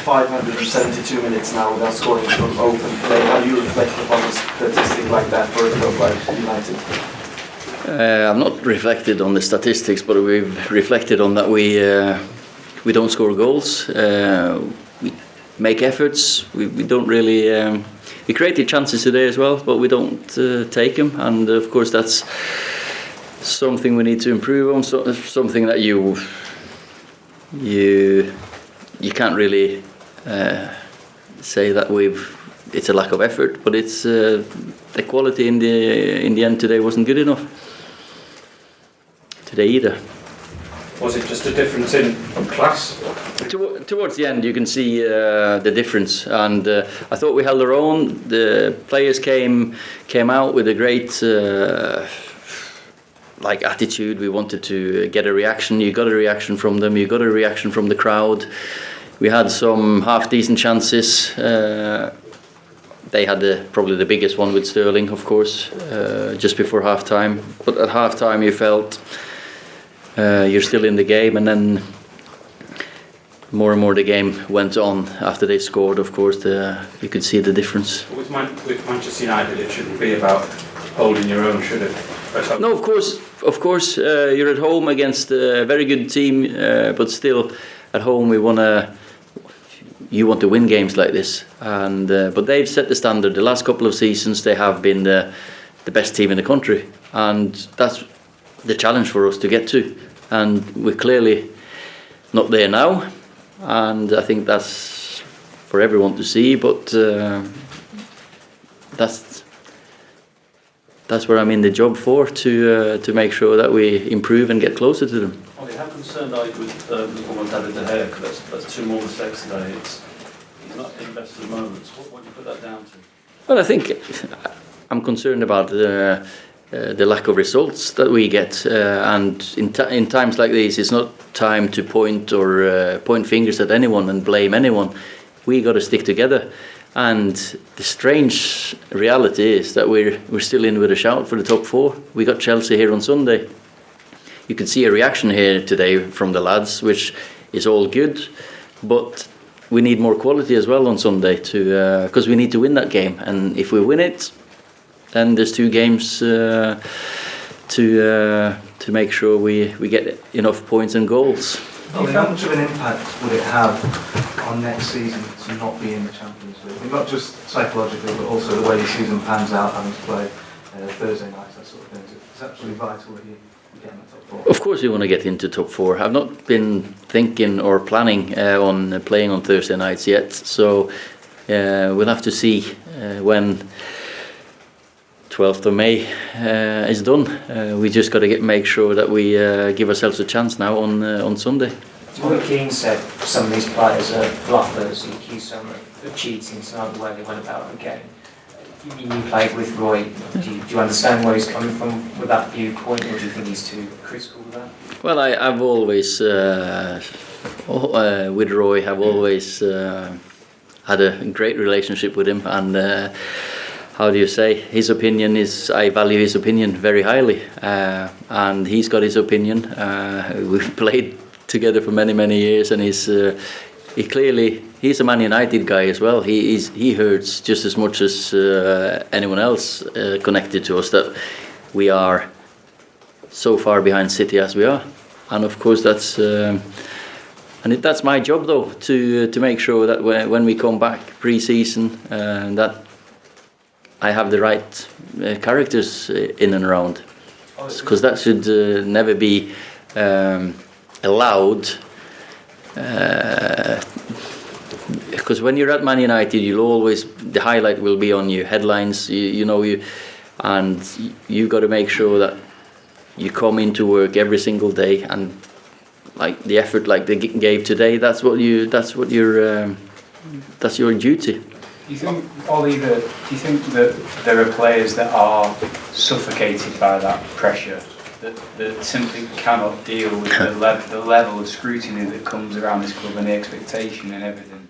572 minutes now without scoring from open play. How do you reflect upon a statistic like that for a club like United? I've not reflected on the statistics, but we've reflected on that we don't score goals. We make efforts. We don't really. We created chances today as well, but we don't take them. And of course, that's something we need to improve on. Something that you can't really say that it's a lack of effort, but it's the quality in the end today wasn't good enough today either. Was it just a difference in class? Towards the end, you can see the difference, and I thought we held our own. The players came out with a great attitude. We wanted to get a reaction. You got a reaction from them. You got a reaction from the crowd. We had some half-decent chances. They had probably the biggest one with Sterling, of course, just before half-time. But at half-time, you felt you're still in the game, and then more and more the game went on after they scored. Of course, you could see the difference. With Manchester United, it shouldn't be about holding your own, should it? No, of course, you're at home against a very good team, but still, at home you want to win games like this, and but they've set the standard. The last couple of seasons, they have been the best team in the country, and that's the challenge for us to get to. And we're clearly not there now, and I think that's for everyone to see. But that's where I'm in the job for, to make sure that we improve and get closer to them. Okay, how concerned are you with Liverpool David De Gea? Because that's two more mistakes today. He's not in the best of moments. What do you put that down to? Well, I think I'm concerned about the lack of results that we get, and in times like these, it's not time to point fingers at anyone and blame anyone. We got to stick together. And the strange reality is that we're still in with a shout for the top four. We got Chelsea here on Sunday. You can see a reaction here today from the lads, which is all good, but we need more quality as well on Sunday because we need to win that game. And if we win it, then there's 2 games to make sure we get enough points and goals. How much of an impact would it have on next season to not be in the Champions League? And not just psychologically, but also the way the season pans out, having to play Thursday nights, that sort of thing. It's absolutely vital that you get in the top 4. Of course we want to get into top 4. I've not been thinking or planning on playing on Thursday nights yet, so we'll have to see when 12th of May is done. We just got to make sure that we give ourselves a chance now on Sunday. Roy Keane said some of these players are bluffers. He accused some of cheating, some of the way they went about the game. You played with Roy. Do you understand where he's coming from with that viewpoint, or do you think he's too critical of that? Well, I've always, with Roy, I've always had a great relationship with him, and how do you say, his opinion is, I value his opinion very highly, and he's got his opinion. We've played together for many years, and he's a Man United guy as well. He hurts just as much as anyone else connected to us that we are so far behind City as we are, and of course that's my job though, to make sure that when we come back pre-season that I have the right characters in and around, because that should never be allowed. Because when you're at Man United, the highlight will be on you, headlines. And you got to make sure that you come into work every single day, and like the effort like they gave today. That's your duty. Do you think, Ollie, do you think that there are players that are suffocated by that pressure, that simply cannot deal with the level of scrutiny that comes around this club and the expectation and everything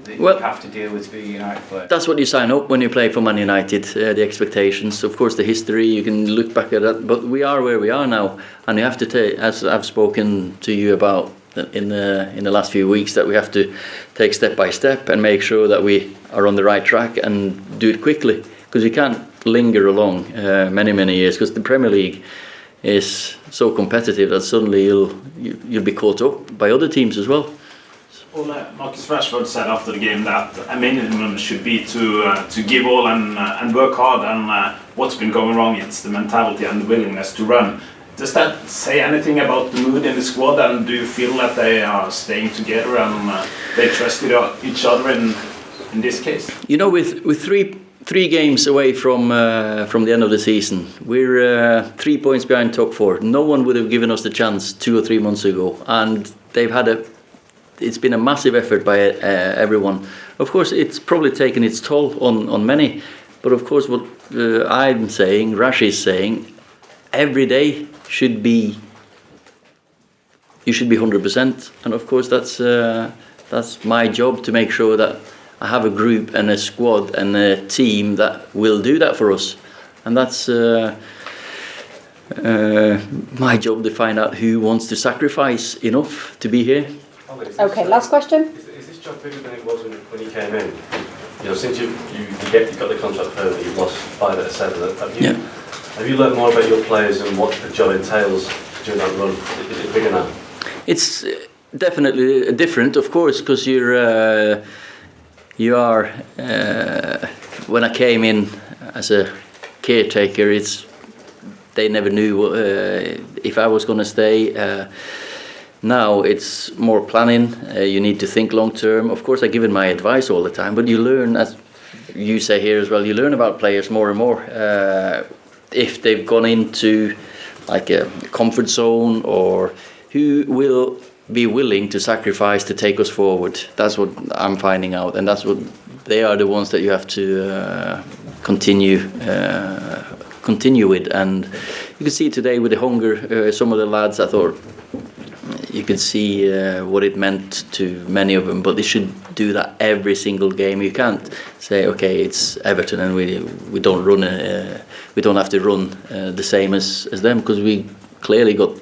that you have to deal with to be a United player? That's what you sign up when you play for Man United, the expectations. Of course, the history, you can look back at that, but we are where we are now, and you have to take, as I've spoken to you about in the last few weeks that we have to take step by step and make sure that we are on the right track and do it quickly, because you can't linger along many years, because the Premier League is so competitive that suddenly you'll be caught up by other teams as well. Ole, Marcus Rashford said after the game that a minimum should be to give all and work hard, and what's been going wrong, it's the mentality and the willingness to run. Does that say anything about the mood in the squad, and do you feel that they are staying together and they trust each other in this case? You know, with three games away from the end of the season, we're 3 points behind top four. No one would have given us the chance 2 or 3 months ago, and it's been a massive effort by everyone. Of course, it's probably taken its toll on many, but of course, what I'm saying, Rash is saying, every day you should be 100%, and of course that's my job, to make sure that I have a group and a squad and a team that will do that for us, and that's my job, to find out who wants to sacrifice enough to be here. Okay, last question. Is this job bigger than it was when you came in? You know, since you got the contract early, you've lost 5 out of 7. Have you learned more about your players and what the job entails during that run? Is it bigger now? It's definitely different, of course, because you are. When I came in as a caretaker, they never knew if I was going to stay. Now it's more planning. You need to think long term. Of course, I give my advice all the time, but you learn, as you say here as well, you learn about players more and more. If they've gone into like a comfort zone, or who will be willing to sacrifice to take us forward. That's what I'm finding out, and that's what they are, the ones that you have to continue with. And you can see today with the hunger, some of the lads, I thought you could see what it meant to many of them, but they should do that every single game. You can't say, okay, it's Everton and we don't run we don't have to run the same as them, because we clearly got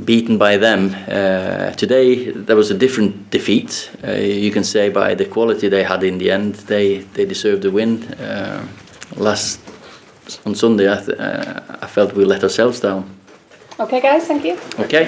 beaten by them. Today there was a different defeat. You can say by the quality they had in the end, they deserved the win. On Sunday I felt we let ourselves down. Okay, guys, thank you. Okay.